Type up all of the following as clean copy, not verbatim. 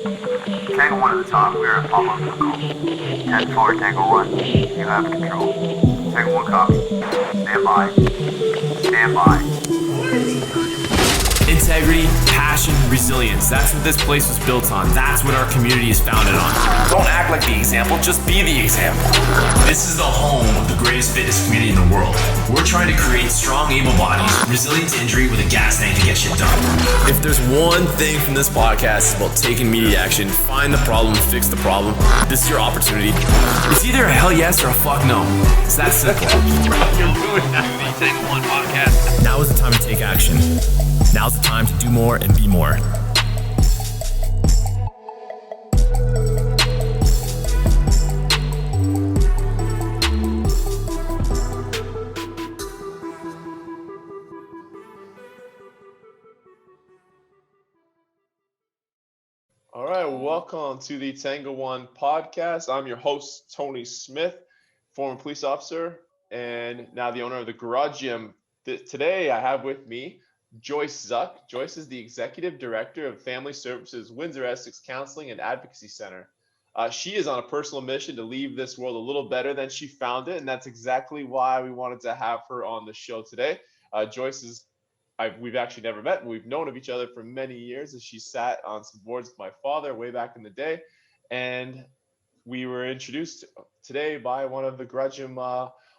Tango 1 at the top, we are at Papa Control. 10-4, Tango 1, you have control. Tango 1 copy. Stand by. Stand by. Integrity, passion, resilience. That's what this place was built on. That's what our community is founded on. Don't act like the example, just be the example. This is the home of the greatest fitness community in the world. We're trying to create strong, able bodies, resilient to injury with a gas tank to get shit done. If there's one thing from this podcast, it's about taking immediate action, find the problem, fix the problem. This is your opportunity. It's either a hell yes or a fuck no. It's that simple. You're ruining the Tango 1 podcast. Now is the time to take action. Now's the time to do more and be more. All right, welcome to the Tango 1 podcast. I'm your host, Tony Smith, former police officer and now the owner of the Garage Gym. Today I have with me Joyce Zuk. Joyce is the Executive Director of Family Services, Windsor-Essex Counseling and Advocacy Center. She is on a personal mission to leave this world a little better than she found it, and that's exactly why we wanted to have her on the show today. Joyce is, we've actually never met, and we've known of each other for many years as she sat on some boards with my father way back in the day, and we were introduced today by one of the Garage Gym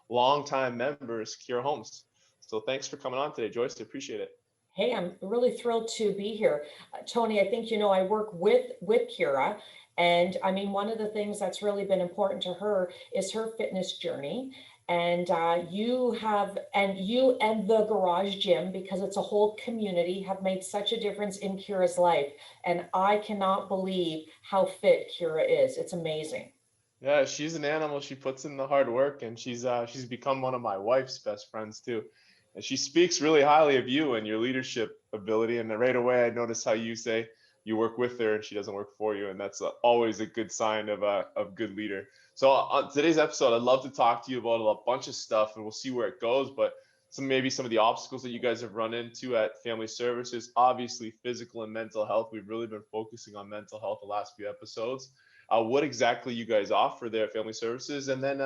longtime members, Kira Holmes. So thanks for coming on today, Joyce. I appreciate it. Hey, I'm really thrilled to be here. Tony, I think, I work with Kira. And I mean, one of the things that's really been important to her is her fitness journey. And you and the Garage Gym, because it's a whole community, have made such a difference in Kira's life. And I cannot believe how fit Kira is. It's amazing. Yeah, she's an animal. She puts in the hard work, and she's become one of my wife's best friends too. And she speaks really highly of you and your leadership ability. And right away, I noticed how you say you work with her and she doesn't work for you. And that's always a good sign of a good leader. So on today's episode, I'd love to talk to you about a bunch of stuff, and we'll see where it goes. But maybe some of the obstacles that you guys have run into at Family Services, obviously physical and mental health. We've really been focusing on mental health the last few episodes. What exactly you guys offer there at Family Services. And then,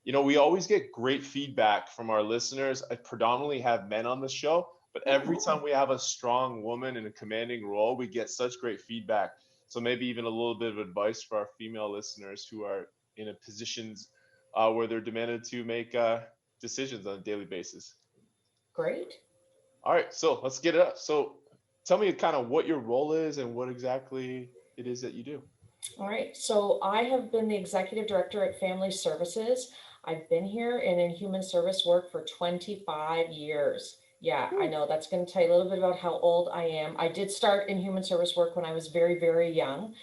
we always get great feedback from our listeners. I predominantly have men on the show, but every time we have a strong woman in a commanding role, we get such great feedback. So maybe even a little bit of advice for our female listeners who are in a positions where they're demanded to make decisions on a daily basis. Great. All right, so let's get it up. So tell me kind of what your role is and what exactly it is that you do. All right. So I have been the Executive Director at Family Services. I've been here and in human service work for 25 years. Yeah, I know that's going to tell you a little bit about how old I am. I did start in human service work when I was very, very young.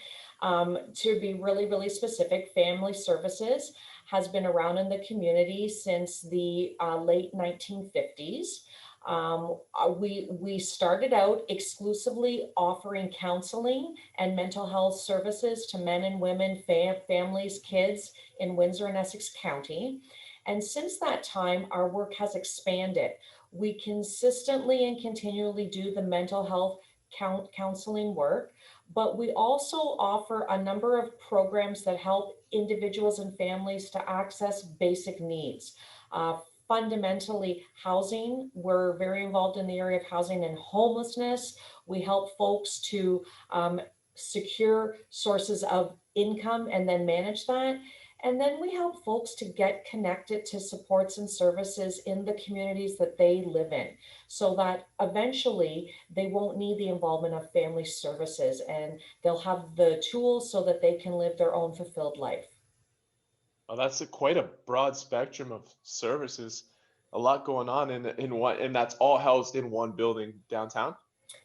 To be really, really specific, Family Services has been around in the community since the late 1950s. We started out exclusively offering counseling and mental health services to men and women, families, kids in Windsor and Essex County. And since that time, our work has expanded. We consistently and continually do the mental health counseling work, but we also offer a number of programs that help individuals and families to access basic needs. Fundamentally, housing. We're very involved in the area of housing and homelessness. We help folks to secure sources of income and then manage that. And then we help folks to get connected to supports and services in the communities that they live in, so that eventually they won't need the involvement of Family Services and they'll have the tools so that they can live their own fulfilled life. Well, that's quite a broad spectrum of services, a lot going on and that's all housed in one building downtown.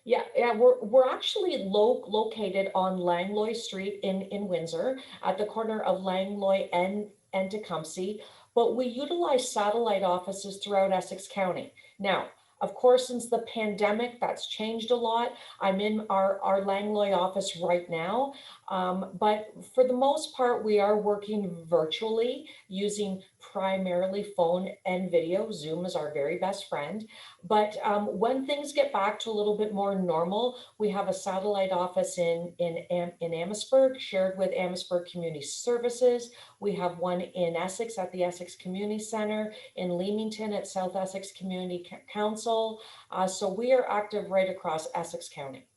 Yeah, we're actually located on Langlois Street in Windsor at the corner of Langlois and Tecumseh, but we utilize satellite offices throughout Essex County. Now, Of course, since the pandemic, that's changed a lot. I'm in our Langlois office right now. But for the most part, we are working virtually using primarily phone and video. Zoom is our very best friend. But when things get back to a little bit more normal, we have a satellite office in Amherstburg, shared with Amherstburg Community Services. We have one in Essex at the Essex Community Center, in Leamington at South Essex Community Council. So we are active right across Essex County.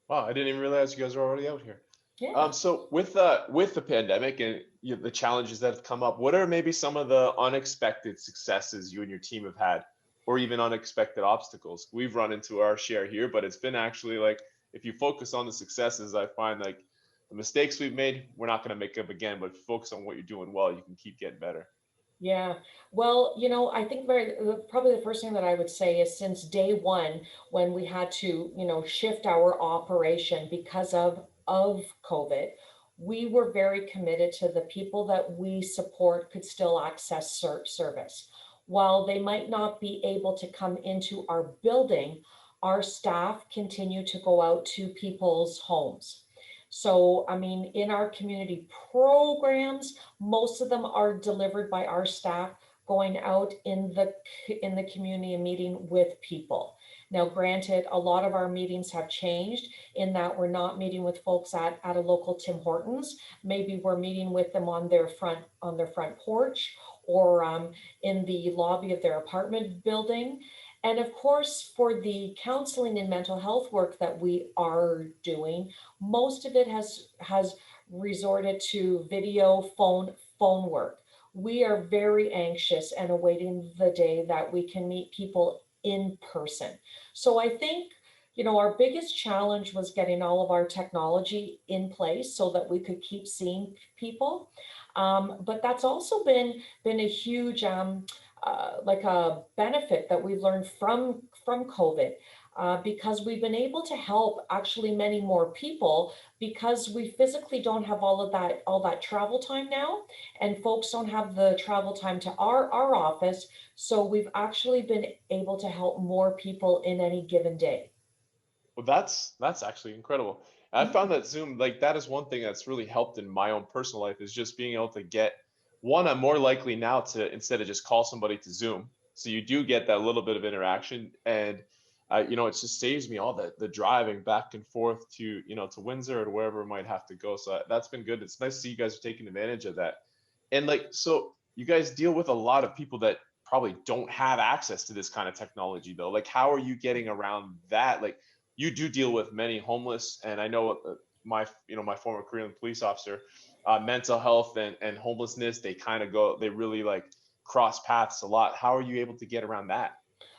Wow, I didn't even realize you guys are already out here. Yeah. So with the pandemic and the challenges that have come up, what are maybe some of the unexpected successes you and your team have had, or even unexpected obstacles? We've run into our share here, but it's been actually like, if you focus on the successes, I find like the mistakes we've made, we're not going to make up again, but focus on what you're doing well, you can keep getting better. Yeah, well, I think probably the first thing that I would say is since day one, when we had to, shift our operation because of COVID, we were very committed to the people that we support could still access service. While they might not be able to come into our building, our staff continue to go out to people's homes. So, I mean, in our community programs, most of them are delivered by our staff going out in the community and meeting with people. Now, granted, a lot of our meetings have changed in that we're not meeting with folks at a local Tim Hortons. Maybe we're meeting with them on their front porch, or in the lobby of their apartment building. And of course, for the counseling and mental health work that we are doing, most of it has resorted to video phone work. We are very anxious and awaiting the day that we can meet people in person. So I think, our biggest challenge was getting all of our technology in place so that we could keep seeing people. But that's also been a huge like a benefit that we've learned from COVID, because we've been able to help actually many more people because we physically don't have all that travel time now, and folks don't have the travel time to our office. So we've actually been able to help more people in any given day. Well, that's actually incredible. I found that Zoom, like that is one thing that's really helped in my own personal life, is just being able to get one. I'm more likely now to, instead of just call somebody, to Zoom. So you do get that little bit of interaction, and it just saves me all the driving back and forth to, to Windsor or wherever I might have to go. So that's been good. It's nice to see you guys are taking advantage of that. And like, so you guys deal with a lot of people that probably don't have access to this kind of technology though. Like, how are you getting around that? Like, you do deal with many homeless, and I know my former Korean police officer, mental health and homelessness, they really like cross paths a lot. How are you able to get around that?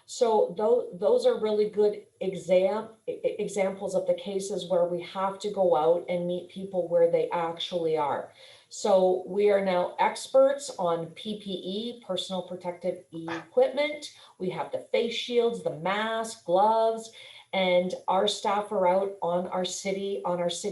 So those are really good examples of the cases where we have to go out and meet people where they actually are. So we are now experts on PPE, personal protective equipment. We have the face shields, the mask, gloves, and our staff are out on our city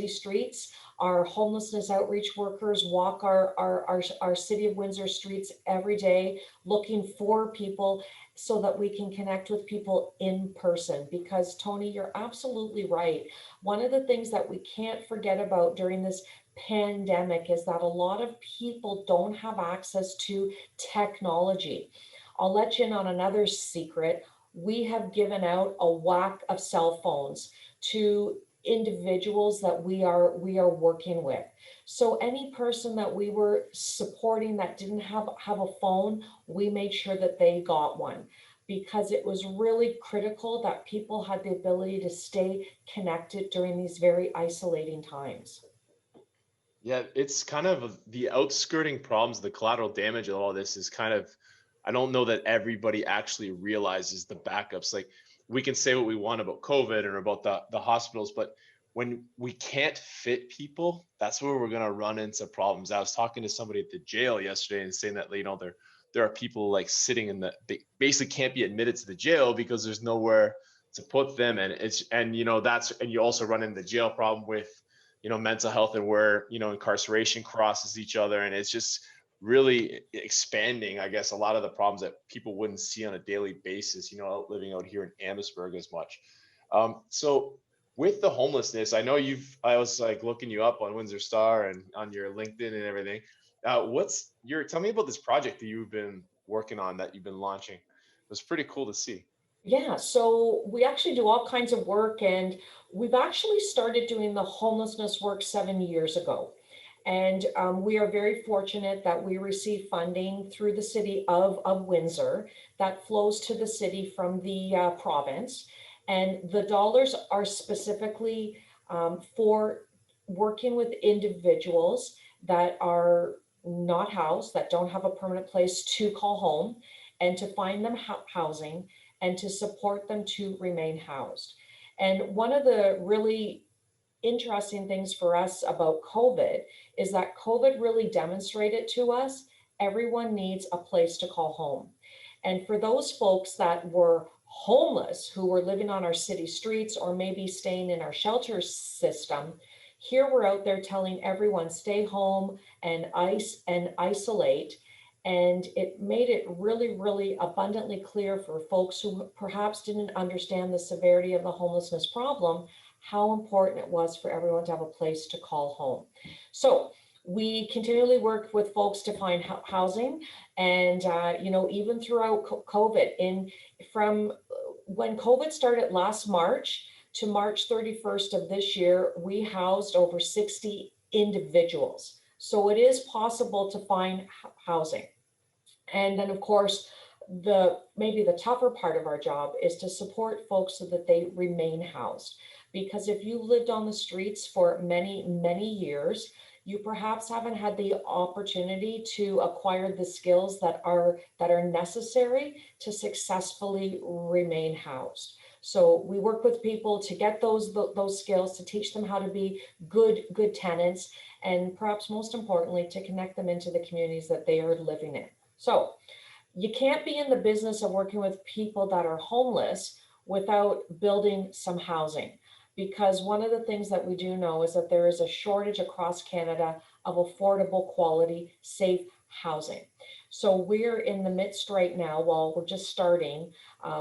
streets. Our homelessness outreach workers walk our city of Windsor streets every day looking for people so that we can connect with people in person. Because Tony, you're absolutely right. One of the things that we can't forget about during this pandemic is that a lot of people don't have access to technology. I'll let you in on another secret. We have given out a whack of cell phones to individuals that we are working with. So any person that we were supporting that didn't have a phone, we made sure that they got one, because it was really critical that people had the ability to stay connected during these very isolating times. Yeah, it's kind of the outskirting problems, the collateral damage of all this is kind of, I don't know that everybody actually realizes the backups. Like, we can say what we want about COVID or about the hospitals, but when we can't fit people, that's where we're gonna run into problems. I was talking to somebody at the jail yesterday and saying that, there are people like sitting they basically can't be admitted to the jail because there's nowhere to put them. And and you also run into the jail problem with, mental health, and where, incarceration crosses each other. And it's just, really expanding, I guess, a lot of the problems that people wouldn't see on a daily basis, living out here in Amherstburg as much. So with the homelessness, I know I was like looking you up on Windsor Star and on your LinkedIn and everything. Tell me about this project that you've been working on, that you've been launching. It was pretty cool to see. Yeah, so we actually do all kinds of work, and we've actually started doing the homelessness work 7 years ago. And we are very fortunate that we receive funding through the city of Windsor that flows to the city from the province. And the dollars are specifically for working with individuals that are not housed, that don't have a permanent place to call home, and to find them housing and to support them to remain housed. And one of the really interesting things for us about COVID is that COVID really demonstrated to us everyone needs a place to call home. And for those folks that were homeless, who were living on our city streets or maybe staying in our shelter system, here we're out there telling everyone stay home and isolate. And it made it really, really abundantly clear for folks who perhaps didn't understand the severity of the homelessness problem, how important it was for everyone to have a place to call home. So we continually worked with folks to find housing, and even throughout COVID, from when COVID started last March to March 31st of this year, we housed over 60 individuals. So it is possible to find housing. And then, of course, maybe the tougher part of our job is to support folks so that they remain housed. Because if you lived on the streets for many, many years, you perhaps haven't had the opportunity to acquire the skills that are necessary to successfully remain housed. So we work with people to get those skills, to teach them how to be good tenants, and perhaps most importantly, to connect them into the communities that they are living in. So you can't be in the business of working with people that are homeless without building some housing, because one of the things that we do know is that there is a shortage across Canada of affordable, quality, safe housing. So we're in the midst right now, while we're just starting,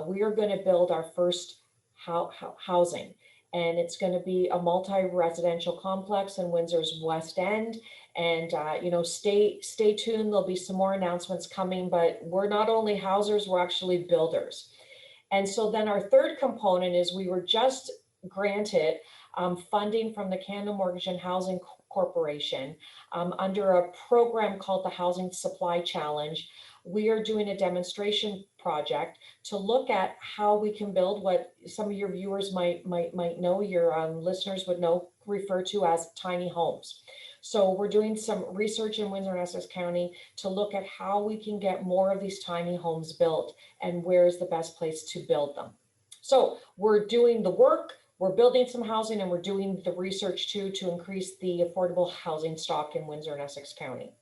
we are going to build our first housing. And it's going to be a multi-residential complex in Windsor's West End. And stay tuned. There'll be some more announcements coming, but we're not only housers, we're actually builders. And so then our third component is we were just granted funding from the Canada Mortgage and Housing Corporation under a program called the Housing Supply Challenge. We are doing a demonstration project to look at how we can build what some of your viewers might know, your listeners would know, refer to as tiny homes. So we're doing some research in Windsor-Essex County to look at how we can get more of these tiny homes built and where is the best place to build them. So we're doing the work, we're building some housing, and we're doing the research too to increase the affordable housing stock in Windsor and Essex County.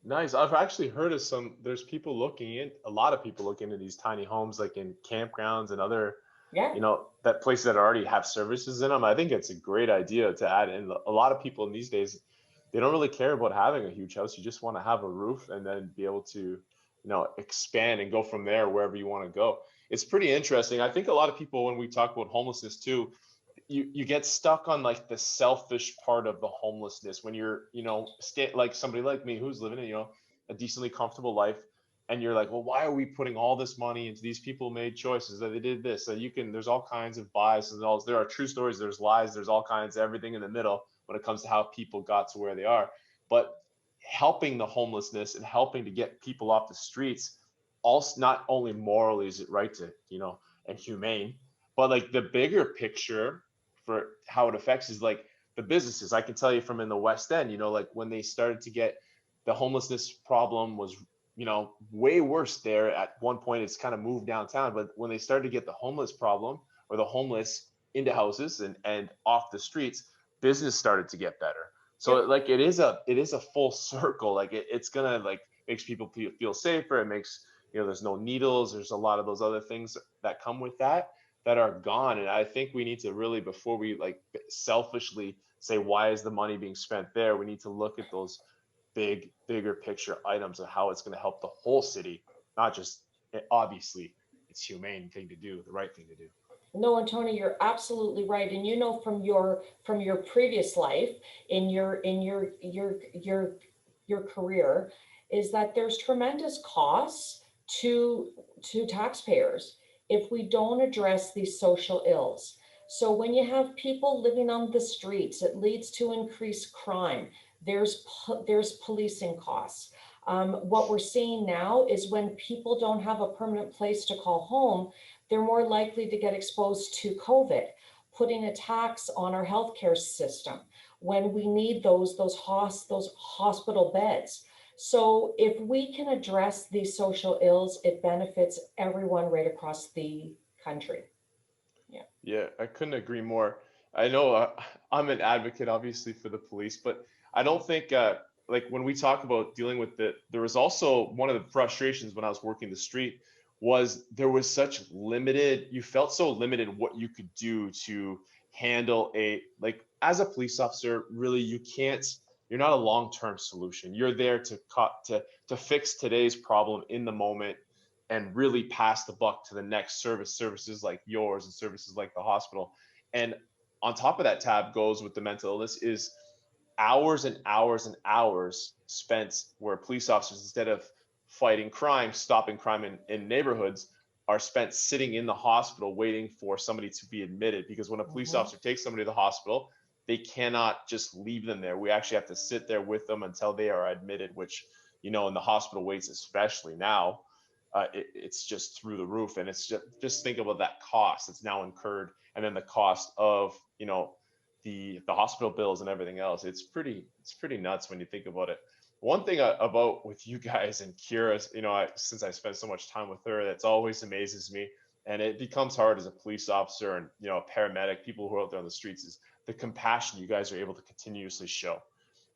Nice. I've actually heard of there's a lot of people looking into these tiny homes, like in campgrounds and other, that places that already have services in them. I think it's a great idea to add in. A lot of people in these days, they don't really care about having a huge house. You just want to have a roof and then be able to, expand and go from there wherever you want to go. It's pretty interesting. I think a lot of people, when we talk about homelessness too, you get stuck on like the selfish part of the homelessness when you're, like somebody like me who's living in, a decently comfortable life. And you're like, well, why are we putting all this money into these people made choices that they did this? So there's all kinds of biases. There are true stories, there's lies, there's all kinds of everything in the middle when it comes to how people got to where they are. But helping the homelessness and helping to get people off the streets, also not only morally is it right to, and humane, but like the bigger picture for how it affects is like the businesses. I can tell you from in the West End, like when they started to get the homelessness problem was, way worse there. At one point, it's kind of moved downtown, but when they started to get the homeless problem or the homeless into houses and off the streets, business started to get better. So like it is a full circle. Like it's gonna like makes people feel safer. It makes, there's no needles. There's a lot of those other things that come with that are gone. And I think we need to really, before we like selfishly say, why is the money being spent there? We need to look at those bigger picture items of how it's going to help the whole city, not just, obviously it's humane thing to do, the right thing to do. No, and Tony, you're absolutely right. And you know from your previous life in your career is that there's tremendous costs to taxpayers if we don't address these social ills. So when you have people living on the streets, it leads to increased crime. There's policing costs. What we're seeing now is when people don't have a permanent place to call home, they're more likely to get exposed to COVID, putting a tax on our healthcare system when we need those hospital beds. So if we can address these social ills, it benefits everyone right across the country. Yeah, I couldn't agree more. I know I'm an advocate, obviously, for the police, but I don't think, like when we talk about dealing with there was also one of the frustrations when I was working the street was there was such limited, you felt so limited what you could do to handle like as a police officer, really, you're not a long-term solution. You're there to fix today's problem in the moment and really pass the buck to the next services like yours and services like the hospital. And on top of that, tab goes with the mental illness is hours and hours and hours spent where police officers, instead of fighting crime, stopping crime in neighborhoods, are spent sitting in the hospital waiting for somebody to be admitted. Because when a police officer takes somebody to the hospital, they cannot just leave them there. We actually have to sit there with them until they are admitted, which, in the hospital waits, especially now, it's just through the roof. And it's just think about that cost that's now incurred, and then the cost of the hospital bills and everything else. It's pretty nuts when you think about it. One thing about with you guys and Kira, since I spent so much time with her, that's always amazes me, and it becomes hard as a police officer and a paramedic, people who are out there on the streets, is the compassion you guys are able to continuously show.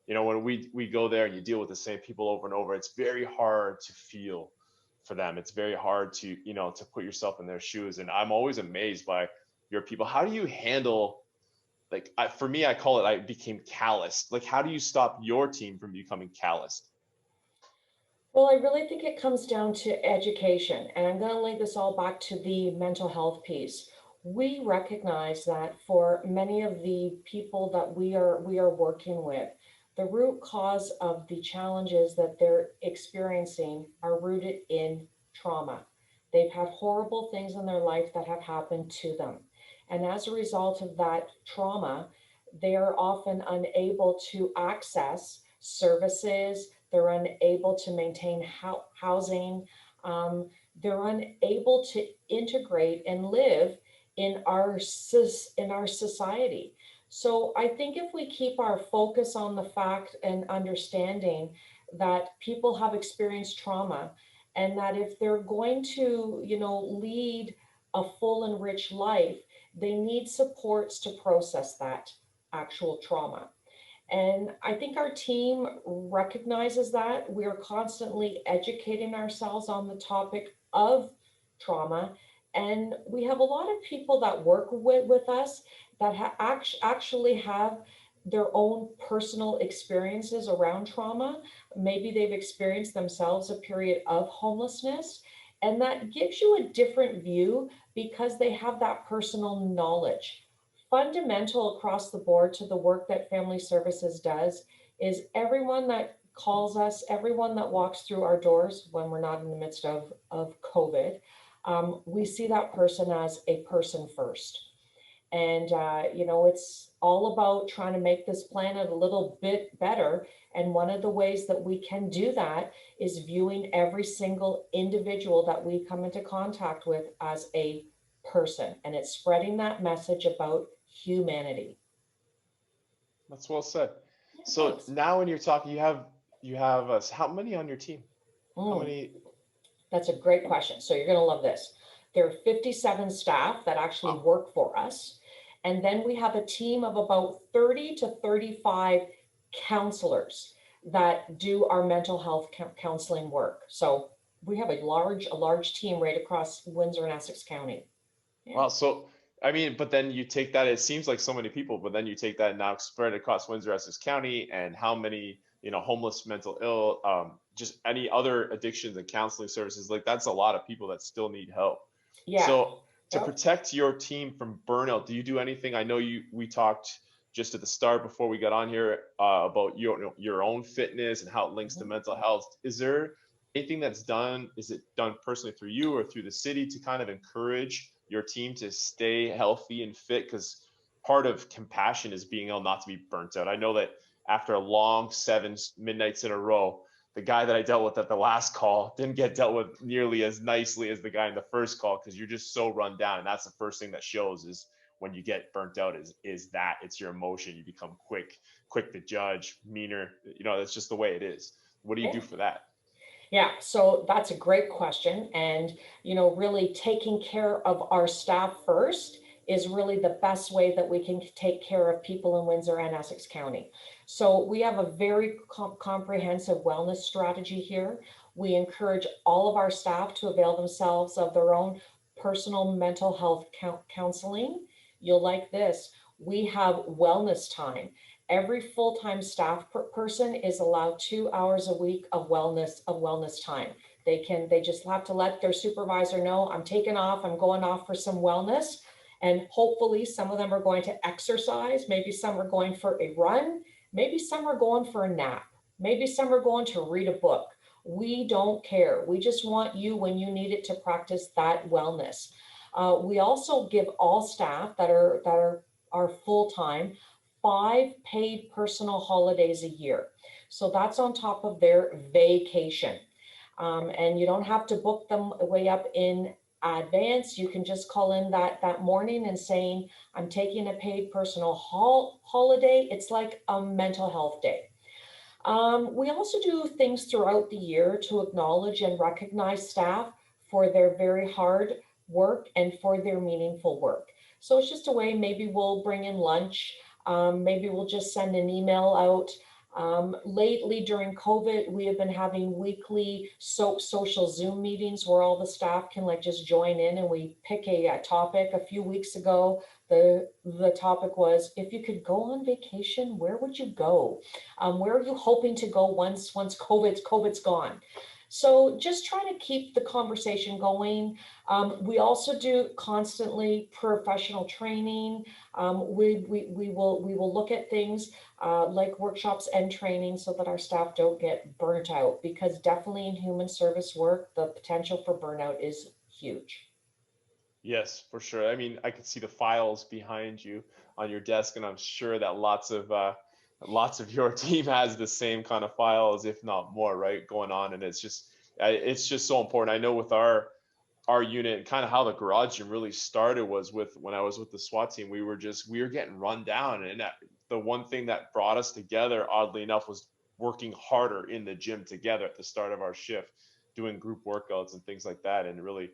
When we go there and you deal with the same people over and over, it's very hard to feel for them. It's very hard to to put yourself in their shoes. And I'm always amazed by your people. How do you handle, like, for me, I call it, I became calloused. Like, how do you stop your team from becoming calloused? Well, I really think it comes down to education, and I'm going to link this all back to the mental health piece. We recognize that for many of the people that we are working with, the root cause of the challenges that they're experiencing are rooted in trauma. They've had horrible things in their life that have happened to them. And as a result of that trauma, they are often unable to access services. They're unable to maintain housing. They're unable to integrate and live in our society. So I think if we keep our focus on the fact and understanding that people have experienced trauma, and that if they're going to, lead a full and rich life, they need supports to process that actual trauma. And I think our team recognizes that. We are constantly educating ourselves on the topic of trauma. And we have a lot of people that work with us that actually have their own personal experiences around trauma. Maybe they've experienced themselves a period of homelessness. And that gives you a different view because they have that personal knowledge. Fundamental across the board to the work that Family Services does is everyone that calls us, everyone that walks through our doors when we're not in the midst of COVID, we see that person as a person first. And, it's all about trying to make this planet a little bit better. And one of the ways that we can do that is viewing every single individual that we come into contact with as a person. And it's spreading that message about humanity. That's well said. Yeah, So thanks. now when you're talking, you have us. How many on your team? How many? That's a great question. So you're going to love this. There are 57 staff that actually work for us. And then we have a team of about 30 to 35 counselors that do our mental health counseling work. So we have a large team right across Windsor and Essex County. Yeah. Wow. So I mean, but then you take that, it seems like so many people, but then you take that and now spread it across Windsor-Essex County, and how many, homeless, mental ill, just any other addictions and counseling services, like that's a lot of people that still need help. Yeah. So to Yep. protect your team from burnout, do you do anything? I know we talked just at the start before we got on here about your own fitness and how it links to Mhm. mental health. Is there anything that's done? Is it done personally through you or through the city to kind of encourage your team to stay healthy and fit? Because part of compassion is being able not to be burnt out. I know that after a long 7 midnights in a row, the guy that I dealt with at the last call didn't get dealt with nearly as nicely as the guy in the first call, because you're just so run down. And that's the first thing that shows is when you get burnt out, is that it's your emotion. You become quick to judge, meaner. That's just the way it is. What do you do Yeah. for that? Yeah, so that's a great question. And, really taking care of our staff first is really the best way that we can take care of people in Windsor and Essex County. So we have a very comprehensive wellness strategy here. We encourage all of our staff to avail themselves of their own personal mental health counseling. You'll like this. We have wellness time. Every full-time staff person is allowed 2 hours a week of wellness time. They just have to let their supervisor know, I'm taking off, I'm going off for some wellness. And hopefully some of them are going to exercise. Maybe some are going for a run. Maybe some are going for a nap. Maybe some are going to read a book. We don't care. We just want you when you need it to practice that wellness. We also give all staff that are full-time 5 paid personal holidays a year. So that's on top of their vacation. And you don't have to book them way up in advance. You can just call in that morning and saying, I'm taking a paid personal holiday. It's like a mental health day. We also do things throughout the year to acknowledge and recognize staff for their very hard work and for their meaningful work. So it's just a way, maybe we'll bring in lunch. Maybe we'll just send an email out. Lately during COVID, we have been having weekly social Zoom meetings where all the staff can just join in, and we pick a topic. A few weeks ago, the topic was, if you could go on vacation, where would you go? Where are you hoping to go once COVID's gone? So just trying to keep the conversation going. We also do constantly professional training. We will look at things like workshops and training so that our staff don't get burnt out, because definitely in human service work, the potential for burnout is huge. Yes, for sure. I mean, I could see the files behind you on your desk, and I'm sure that lots of your team has the same kind of files, if not more, right, going on. And it's just so important. I know with our unit, kind of how the garage gym really started was when I was with the SWAT team. We were getting run down, and the one thing that brought us together, oddly enough, was working harder in the gym together at the start of our shift, doing group workouts and things like that. And really,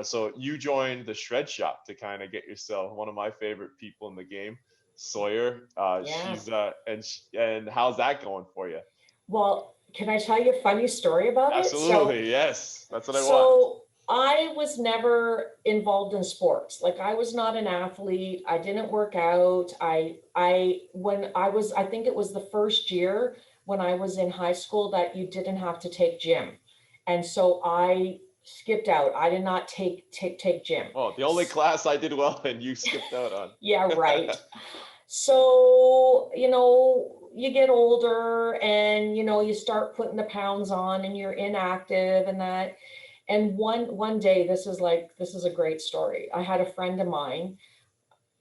so you joined the shred shop to kind of get yourself, one of my favorite people in the game, Sawyer. Yeah. And how's that going for you? Well, can I tell you a funny story about it? Absolutely, yes, that's what I want. So I was never involved in sports. Like, I was not an athlete. I didn't work out. I think it was the first year when I was in high school that you didn't have to take gym. And so I skipped out. I did not take gym. Oh, the only class I did well and you skipped out on. Yeah, right. So, you get older and, you start putting the pounds on and you're inactive and that. And one day, this is a great story. I had a friend of mine,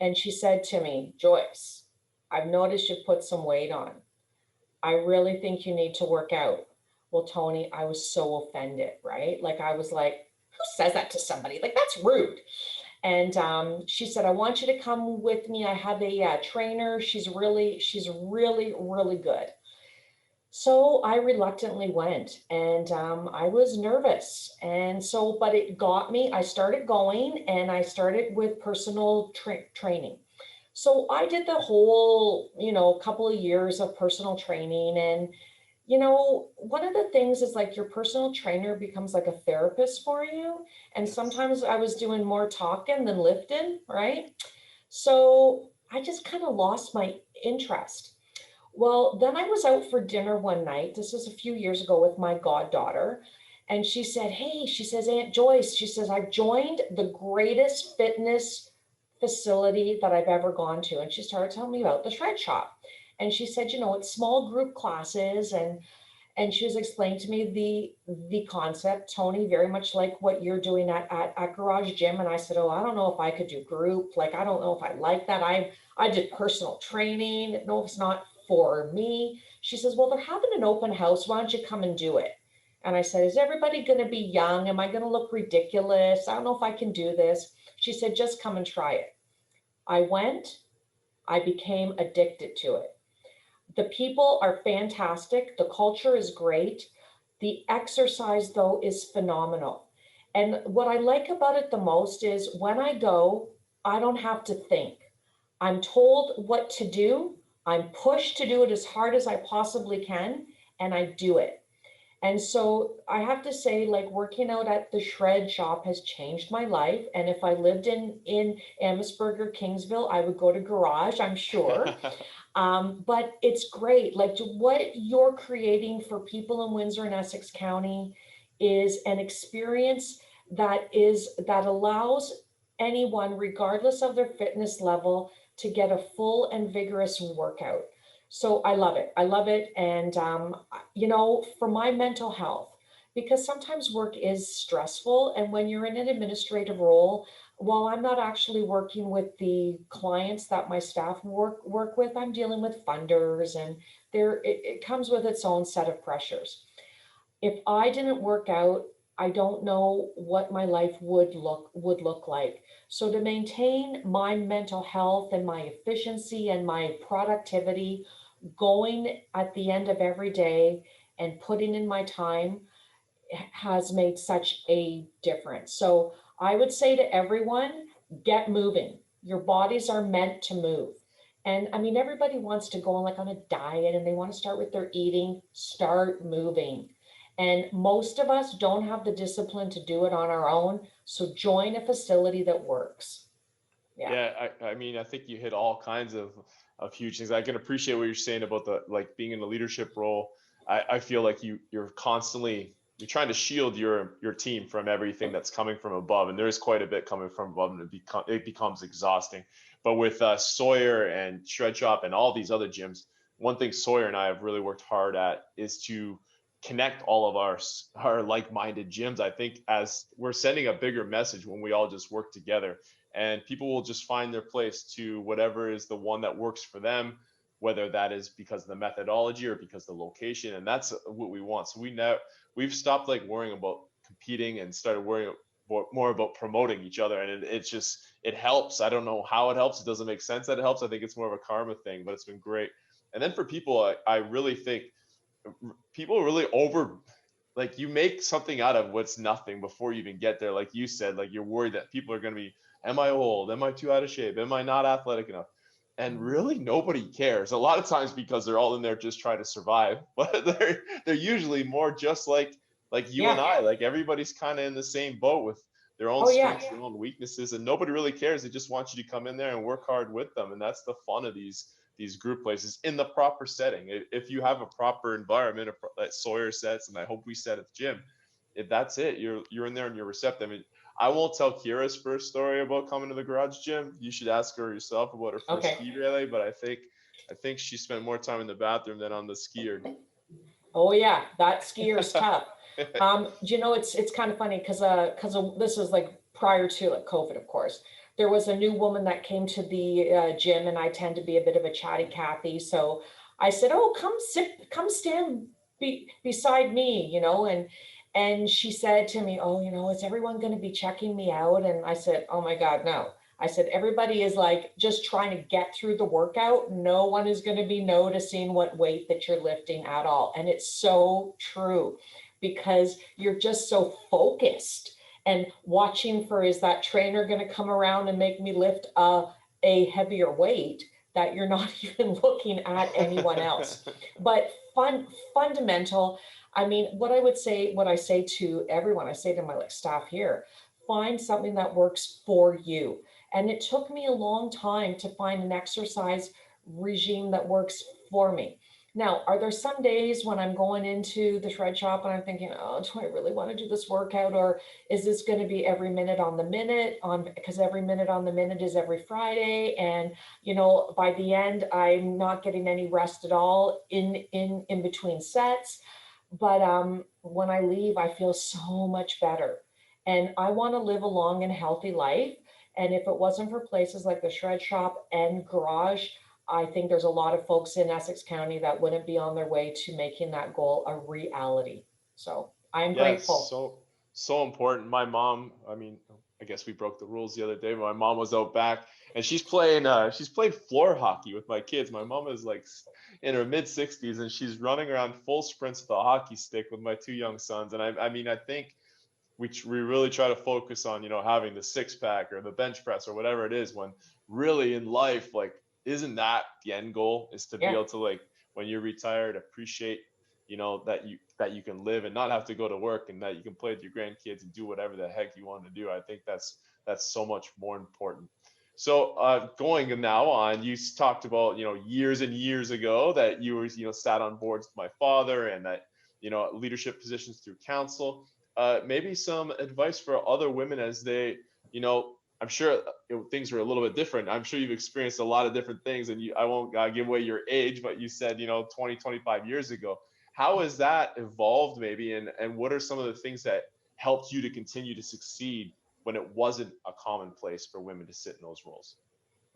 and she said to me, Joyce, I've noticed you've put some weight on. I really think you need to work out. Well, Tony, I was so offended, right? Like, I was like, who says that to somebody? Like, that's rude. And she said, I want you to come with me. I have a trainer. She's really, really good. So I reluctantly went, and I was nervous. And so, but it got me. I started going, and I started with personal training. So I did the whole, couple of years of personal training, and You know, one of the things is like your personal trainer becomes like a therapist for you. And sometimes I was doing more talking than lifting, right? So I just kind of lost my interest. Well, then I was out for dinner one night. This was a few years ago with my goddaughter. And she said, hey, she says, Aunt Joyce, she says, I joined the greatest fitness facility that I've ever gone to. And she started telling me about the Shred Shop. And she said, you know, it's small group classes, and she was explaining to me the concept, Tony, very much like what you're doing at Garage Gym. And I said, oh, I don't know if I could do group. Like, I don't know if I like that. I did personal training. No, it's not for me. She says, well, they're having an open house. Why don't you come and do it? And I said, is everybody going to be young? Am I going to look ridiculous? I don't know if I can do this. She said, just come and try it. I went, I became addicted to it. The people are fantastic. The culture is great. The exercise, though, is phenomenal. And what I like about it the most is when I go, I don't have to think. I'm told what to do. I'm pushed to do it as hard as I possibly can, and I do it. And so I have to say, like, working out at the Shred Shop has changed my life. And if I lived in Amherstburg or Kingsville, I would go to Garage, I'm sure. But it's great. Like, what you're creating for people in Windsor and Essex County is an experience that allows anyone, regardless of their fitness level, to get a full and vigorous workout. So I love it. I love it. And, you know, for my mental health, because sometimes work is stressful. And when you're in an administrative role, while I'm not actually working with the clients that my staff work with, I'm dealing with funders, and it comes with its own set of pressures. If I didn't work out, I don't know what my life would look like. So to maintain my mental health and my efficiency and my productivity, going at the end of every day and putting in my time has made such a difference. So I would say to everyone, get moving. Your bodies are meant to move. And I mean, everybody wants to go on like on a diet and they want to start with their eating. Start moving. And most of us don't have the discipline to do it on our own. So join a facility that works. Yeah, I mean, I think you hit all kinds of huge things. I can appreciate what you're saying about the like being in a leadership role. I feel like you're you're trying to shield your team from everything that's coming from above, and there is quite a bit coming from above, and it becomes exhausting. But with Sawyer and Shred Shop and all these other gyms, one thing Sawyer and I have really worked hard at is to connect all of our like-minded gyms. I think as we're sending a bigger message when we all just work together, and people will just find their place to whatever is the one that works for them, whether that is because of the methodology or because of the location. And that's what we want. So we've stopped like worrying about competing and started worrying more about promoting each other. And it helps. I don't know how it helps. It doesn't make sense that it helps. I think it's more of a karma thing, but it's been great. And then for people, I really think people really like you make something out of what's nothing before you even get there. Like you said, like you're worried that people are going to be, am I old? Am I too out of shape? Am I not athletic enough? And really nobody cares a lot of times because they're all in there just trying to survive, but they're usually more just like you and I, like everybody's kind of in the same boat with their own strengths, their own weaknesses, and nobody really cares. They just want you to come in there and work hard with them. And that's the fun of these group places in the proper setting. If you have a proper environment that Sawyer sets, and I hope we set at the gym, if that's it, you're in there and you're receptive. I mean, I won't tell Kira's first story about coming to the Garage Gym. You should ask her yourself about her first ski relay, but I think she spent more time in the bathroom than on the skier. Oh yeah, that skier's tough. You know, it's kind of funny because this was like prior to like COVID, of course. There was a new woman that came to the gym, and I tend to be a bit of a chatty Cathy. So I said, "Oh, come stand beside me," you know, and she said to me, "Oh, you know, is everyone going to be checking me out?" And I said, "Oh my God, no." I said, "Everybody is like just trying to get through the workout. No one is going to be noticing what weight that you're lifting at all." And it's so true because you're just so focused and watching for, is that trainer going to come around and make me lift a heavier weight that you're not even looking at anyone else. But fundamental, I mean, what I say to everyone, I say to my like staff here, find something that works for you. And it took me a long time to find an exercise regime that works for me. Now, are there some days when I'm going into the shred shop and I'm thinking, oh, do I really want to do this workout? Or is this going to be every minute on the minute because every minute on the minute is every Friday. And, by the end, I'm not getting any rest at all in between sets. But when I leave, I feel so much better. And I want to live a long and healthy life. And if it wasn't for places like the shred shop and garage, I think there's a lot of folks in Essex County that wouldn't be on their way to making that goal a reality. So I'm grateful. So important. My mom, I mean, I guess we broke the rules the other day, but my mom was out back and she's playing floor hockey with my kids. My mom is like in her mid 60s and she's running around full sprints with a hockey stick with my two young sons. And I mean, I think we really try to focus on, having the six pack or the bench press or whatever it is, when really in life, like, isn't that the end goal, is to be able to, like, when you're retired, appreciate, that you can live and not have to go to work, and that you can play with your grandkids and do whatever the heck you want to do. I think that's so much more important. So going now on, you talked about, years and years ago that you were, sat on boards with my father, and that, leadership positions through council. Maybe some advice for other women as they, I'm sure things are a little bit different. I'm sure you've experienced a lot of different things, and I won't give away your age, but you said, 20, 25 years ago. How has that evolved maybe? And what are some of the things that helped you to continue to succeed when it wasn't a commonplace for women to sit in those roles?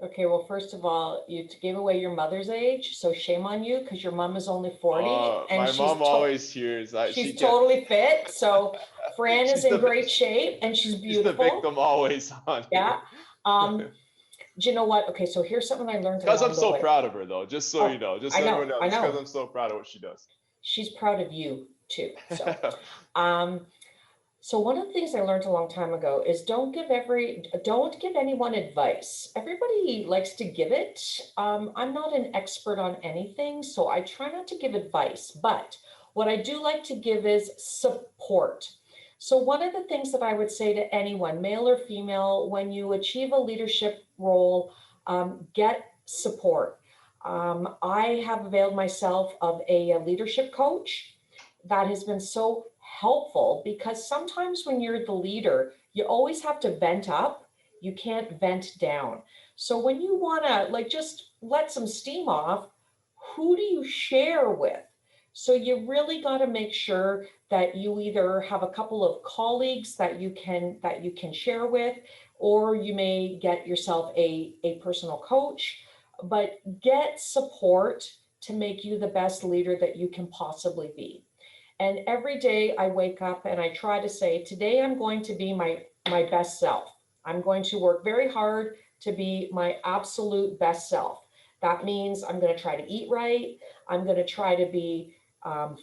Okay, well, first of all, you gave away your mother's age, so shame on you because your mom is only 40 and my mom always hears that she's totally fit. So Fran is in great shape and she's beautiful. She's the victim always, honey. Yeah. Do you know what? Okay, so here's something I learned. Because I'm so proud of her, though. Just so you know, just so everyone knows. Because I'm so proud of what she does. She's proud of you too. So, so one of the things I learned a long time ago is don't give anyone advice. Everybody likes to give it. I'm not an expert on anything, so I try not to give advice. But what I do like to give is support. So one of the things that I would say to anyone, male or female, when you achieve a leadership role, get support. I have availed myself of a leadership coach that has been so helpful, because sometimes when you're the leader, you always have to vent up. You can't vent down. So when you want to just let some steam off, who do you share with? So you really got to make sure that you either have a couple of colleagues that you can share with, or you may get yourself a personal coach, but get support to make you the best leader that you can possibly be. And every day I wake up and I try to say, today I'm going to be my best self. I'm going to work very hard to be my absolute best self. That means I'm going to try to eat right. I'm going to try to be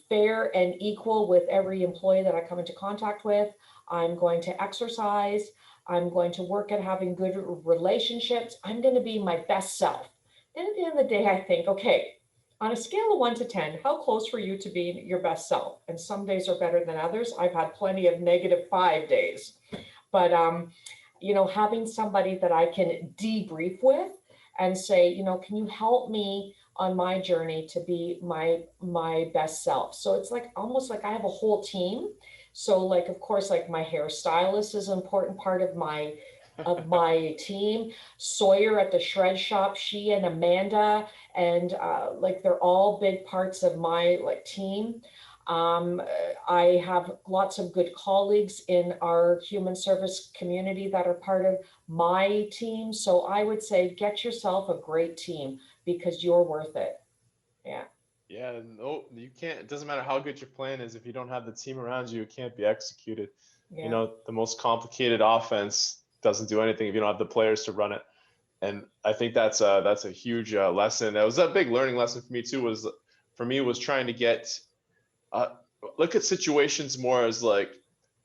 fair and equal with every employee that I come into contact with. I'm going to exercise. I'm going to work at having good relationships. I'm going to be my best self. Then at the end of the day, I think, okay, on a scale of 1 to 10, how close were you to being your best self? And some days are better than others. I've had plenty of -5 days. But, having somebody that I can debrief with and say, can you help me on my journey to be my best self? So it's like almost like I have a whole team. So like, of course, like my hairstylist is an important part of my team. Sawyer at the shred shop, she and Amanda, and they're all big parts of my team. I have lots of good colleagues in our human service community that are part of my team. So I would say get yourself a great team, because you're worth it. Yeah. Yeah, no, you can't. It doesn't matter how good your plan is. If you don't have the team around you, it can't be executed. Yeah. The most complicated offense doesn't do anything if you don't have the players to run it. And I think that's a huge lesson. That was a big learning lesson for me too. Was trying to get look at situations more as like,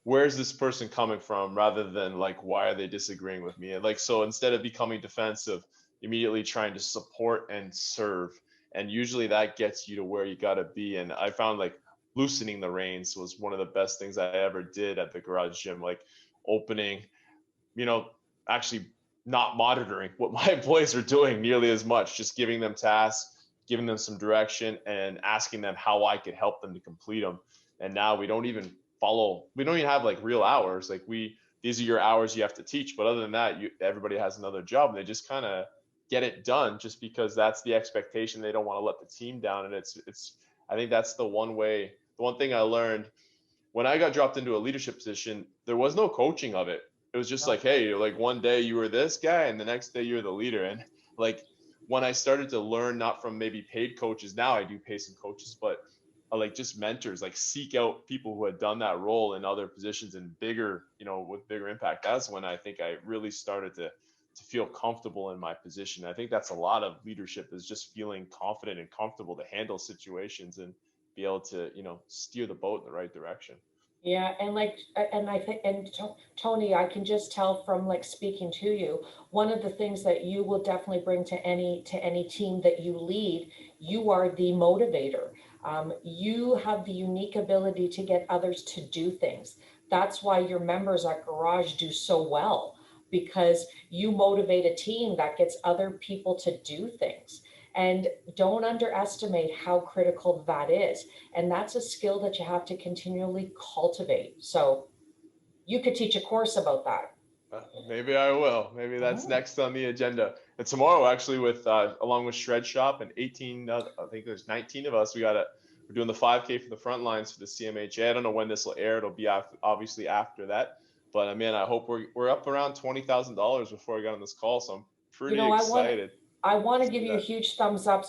where's this person coming from, rather than like, why are they disagreeing with me? And so instead of becoming defensive, immediately trying to support and serve. And usually that gets you to where you got to be. And I found like loosening the reins was one of the best things I ever did at the garage gym, like opening, you know, actually not monitoring what my employees are doing nearly as much, just giving them tasks, giving them some direction, and asking them how I could help them to complete them. And now we don't even have like real hours. Like these are your hours you have to teach. But other than that, everybody has another job, and they just kind of get it done just because that's the expectation. They don't want to let the team down. And I think that's the one thing I learned when I got dropped into a leadership position. There was no coaching of it. It was just like, hey, like one day you were this guy and the next day you're the leader. And like when I started to learn, not from maybe paid coaches, now I do pay some coaches, but like just mentors, like seek out people who had done that role in other positions and bigger, with bigger impact. That's when I think I really started to feel comfortable in my position. I think that's a lot of leadership, is just feeling confident and comfortable to handle situations and be able to, steer the boat in the right direction. Yeah, and I think, Tony, I can just tell from like speaking to you, one of the things that you will definitely bring to any team that you lead, you are the motivator. You have the unique ability to get others to do things. That's why your members at Garage do so well, because you motivate a team that gets other people to do things. And don't underestimate how critical that is. And that's a skill that you have to continually cultivate. So you could teach a course about that. Maybe I will. Maybe that's next on the agenda. And tomorrow, actually, with along with Shred Shop and 18, I think there's 19 of us, we're doing the 5K for the front lines for the CMHA. I don't know when this will air. It'll be obviously after that. But I mean, I hope we're up around $20,000 before I got on this call. So I'm pretty excited. I want to give you a huge thumbs up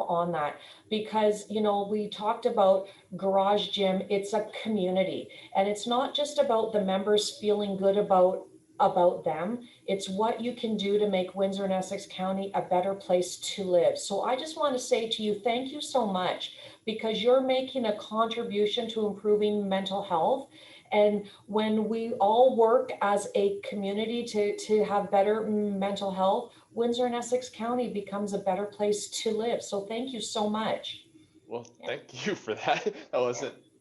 on that, because, we talked about Garage Gym. It's a community, and it's not just about the members feeling good about them. It's what you can do to make Windsor and Essex County a better place to live. So I just want to say to you, thank you so much, because you're making a contribution to improving mental health. And when we all work as a community to have better mental health, Windsor and Essex County becomes a better place to live. So thank you so much. Well, thank you for that.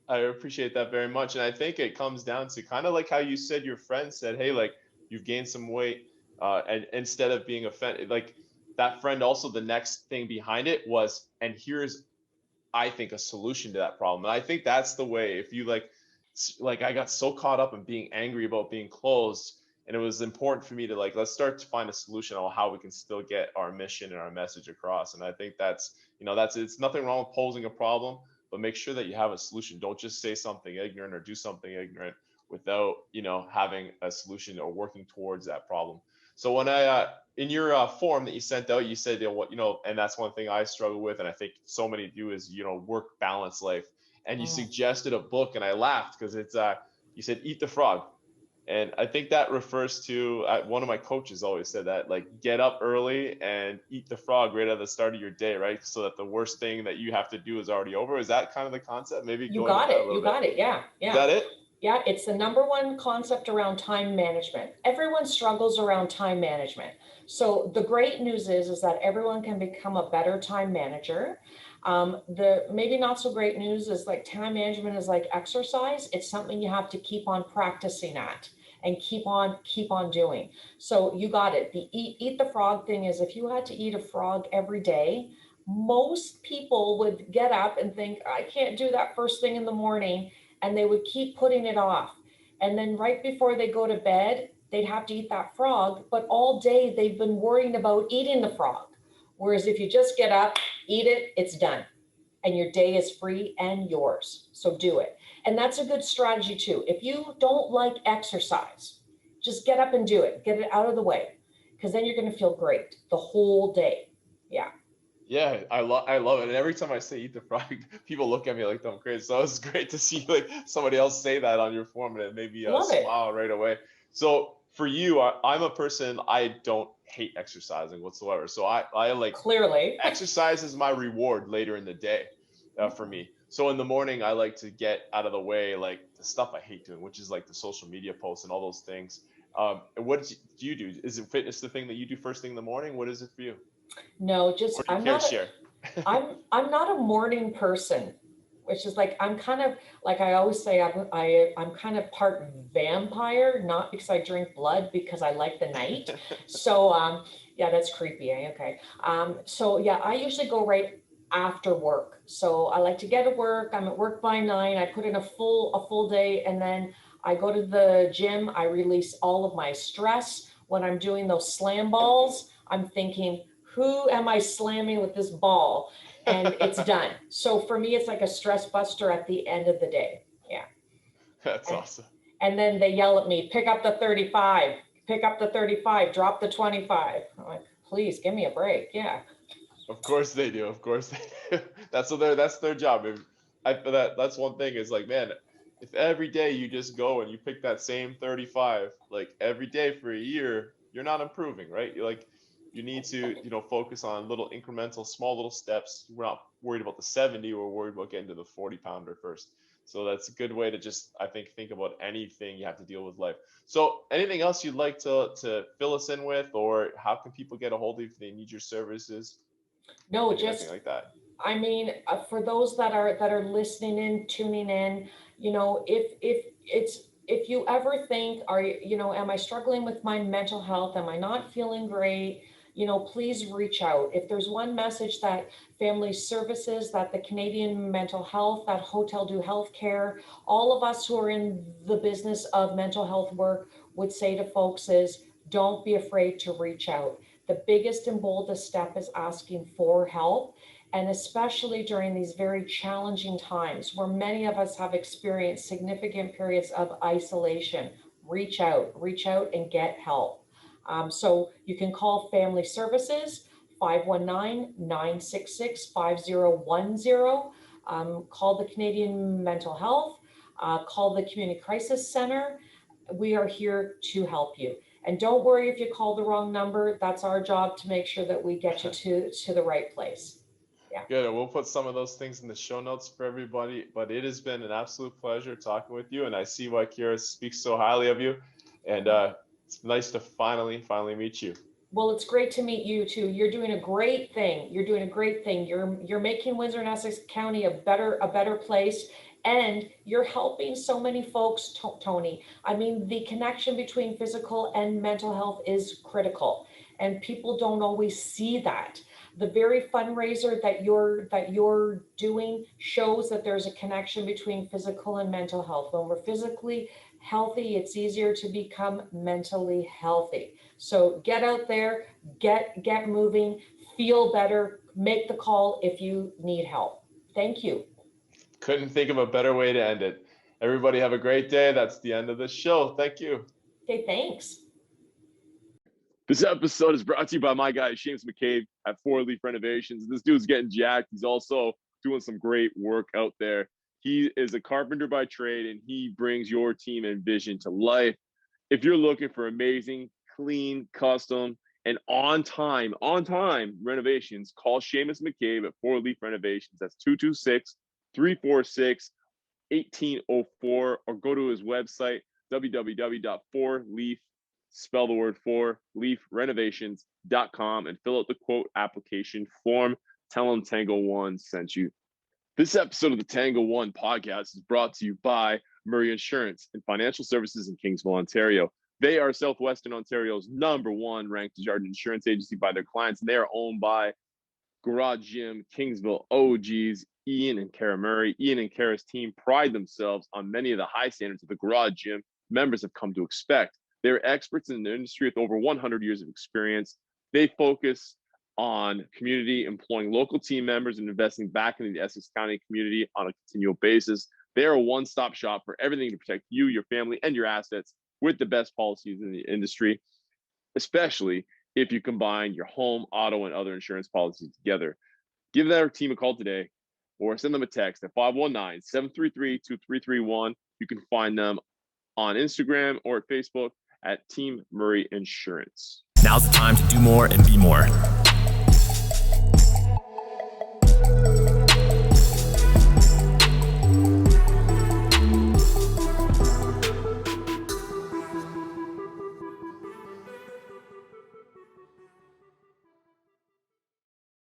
I appreciate that very much. And I think it comes down to kind of like how you said your friend said, hey, like you've gained some weight, and instead of being offended, like that friend also, the next thing behind it was, and here's, I think, a solution to that problem. And I think that's the way. If you like I got so caught up in being angry about being closed, and it was important for me to let's start to find a solution on how we can still get our mission and our message across. And I think that's it's nothing wrong with posing a problem, but make sure that you have a solution. Don't just say something ignorant or do something ignorant without having a solution or working towards that problem. So when I in your form that you sent out, you said and that's one thing I struggle with, and I think so many do, is work balance life. And you suggested a book, and I laughed because it's you said Eat the Frog. And I think that refers to one of my coaches always said that, get up early and eat the frog right at the start of your day, right? So that the worst thing that you have to do is already over. Is that kind of the concept? Maybe you got it. Yeah. Is that it? Yeah, it's the number one concept around time management. Everyone struggles around time management. So the great news is that everyone can become a better time manager. The maybe not so great news is time management is like exercise. It's something you have to keep on practicing at and keep on doing. So you got it. The eat the frog thing is, if you had to eat a frog every day, most people would get up and think, I can't do that first thing in the morning. And they would keep putting it off. And then right before they go to bed, they'd have to eat that frog. But all day they've been worrying about eating the frog. Whereas if you just get up, eat it, it's done. And your day is free and yours. So do it. And that's a good strategy too. If you don't like exercise, just get up and do it. Get it out of the way, because then you're going to feel great the whole day. Yeah. Yeah, I love it. And every time I say Eat the Frog, people look at me like I'm crazy. So it's great to see somebody else say that on your form, and it made me smile right away. So for you, I'm a person, I don't hate exercising whatsoever. So I like, clearly exercise is my reward later in the day for me. So in the morning, I like to get out of the way, the stuff I hate doing, which is the social media posts and all those things. What do you do? Is it fitness the thing that you do first thing in the morning? What is it for you? No, just Or do you care to share? I'm not a morning person, which is like I'm kind of like I always say I'm kind of part vampire, not because I drink blood, because I like the night. So yeah, that's creepy. Okay. So yeah, I usually go right after work. So I like to get to work. I'm at work by 9. I put in a full day, and then I go to the gym. I release all of my stress. When I'm doing those slam balls, I'm thinking, who am I slamming with this ball? And it's done. So for me, it's like a stress buster at the end of the day. Yeah. That's awesome. And then they yell at me, pick up the 35, pick up the 35, drop the 25. I'm like, please give me a break. Yeah. Of course they do. Of course they do. That's their job. That's one thing is like, man, if every day you just go and you pick that same 35, like every day for a year, you're not improving, right? You need to, focus on little incremental, small little steps. We're not worried about the 70, we're worried about getting to the 40-pounder first. So that's a good way to just, I think about anything you have to deal with life. So anything else you'd like to fill us in with, or how can people get a hold of you if they need your services? No, Anything just like that. I mean, for those that are listening in, tuning in, if you ever think, am I struggling with my mental health? Am I not feeling great? Please reach out. If there's one message that Family Services, that the Canadian Mental Health, that Hotel Du Healthcare, all of us who are in the business of mental health work would say to folks is, don't be afraid to reach out. The biggest and boldest step is asking for help. And especially during these very challenging times where many of us have experienced significant periods of isolation, reach out and get help. So you can call Family Services, 519-966-5010. Call the Canadian Mental Health, call the Community Crisis Center. We are here to help you. And don't worry if you call the wrong number. That's our job to make sure that we get you to the right place. Yeah. Good. And we'll put some of those things in the show notes for everybody. But it has been an absolute pleasure talking with you. And I see why Kira speaks so highly of you. And it's nice to finally meet you. Well, it's great to meet you too. You're doing a great thing. You're making Windsor and Essex County a better place. And you're helping so many folks, Tony. I mean, the connection between physical and mental health is critical. And people don't always see that. The very fundraiser that you're doing shows that there's a connection between physical and mental health. When we're physically healthy, it's easier to become mentally healthy. So get out there, get moving, feel better, make the call if you need help. Thank you. Couldn't think of a better way to end it. Everybody have a great day. That's the end of the show. Thank you. Okay, thanks. This episode is brought to you by my guy, Seamus McCabe at 4 Leaf Renovations. This dude's getting jacked. He's also doing some great work out there. He is a carpenter by trade, and he brings your team and vision to life. If you're looking for amazing, clean, custom, and on-time renovations, call Seamus McCabe at 4 Leaf Renovations. That's 226-346-1804, or go to his website, www.4leaf, spell the word 4, leafrenovations.com, and fill out the quote application form. Tell them Tango One sent you. This episode of the Tango One podcast is brought to you by Murray Insurance and Financial Services in Kingsville, Ontario. They are Southwestern Ontario's #1 ranked Desjardins insurance agency by their clients, and they are owned by Garage Gym, Kingsville OGs, Ian and Kara Murray. Ian and Kara's team pride themselves on many of the high standards of the Garage Gym members have come to expect. They're experts in the industry with over 100 years of experience. They focus on community, employing local team members, and investing back into the Essex County community on a continual basis. They are a one-stop shop for everything to protect you, your family, and your assets with the best policies in the industry, especially if you combine your home, auto, and other insurance policies together. Give their team a call today or send them a text at 519-733-2331. You can find them on Instagram or at Facebook at Team Murray Insurance. Now's the time to do more and be more.